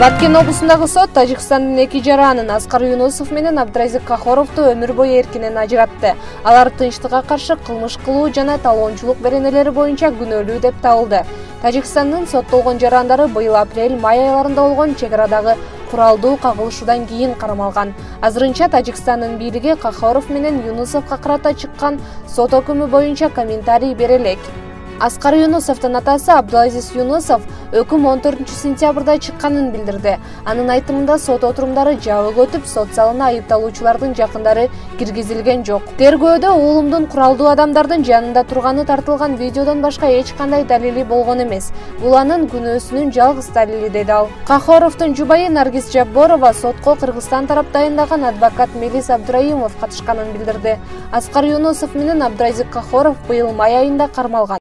Баткен облусундагы сот Тажикстандын эки жаранын Аскар Юнусов менен Абдразик Кахоровду өмүр бою эркинен ажыратты. Алар тынчтыкка каршы кылмыш кылуу жана талоончулук беренелери боюнча күнөөлүү деп табылды. Тажикстандын соттолгон жарандары быйыл апрель-май айларында болгон чек арадагы куралдуу кагылышуудан кийин кармалган. Азырынча Тажикстандын бийлиги Кахоров менен Юнусовго карата чыккан сот өкүмү боюнча комментарий бере элек. Аскар Юнусовдун атасы Абдулазиз Юнусов өкүм 14 сентябрда чыкканын билдирди. Анын айтымында сот отурумдары жабык өтүп, сот залына айыпталуучулардын жакындары киргизилген жок. Тергөөдө уулумдун куралдуу адамдардын жанында турганы тартылган видеодон башка эч кандай далили болгон эмес. Бул анын күнөөсүнүн жалгыз далили, деди ал. Кахоровдун жубайы Наргиз Жабборова сотко Кыргызстан тарап дайындаган адвокат Мелис Абдраимов катышканын билдирди. Аскар Юнусов менен Абдразик Кахоров быйыл май айында кармалган.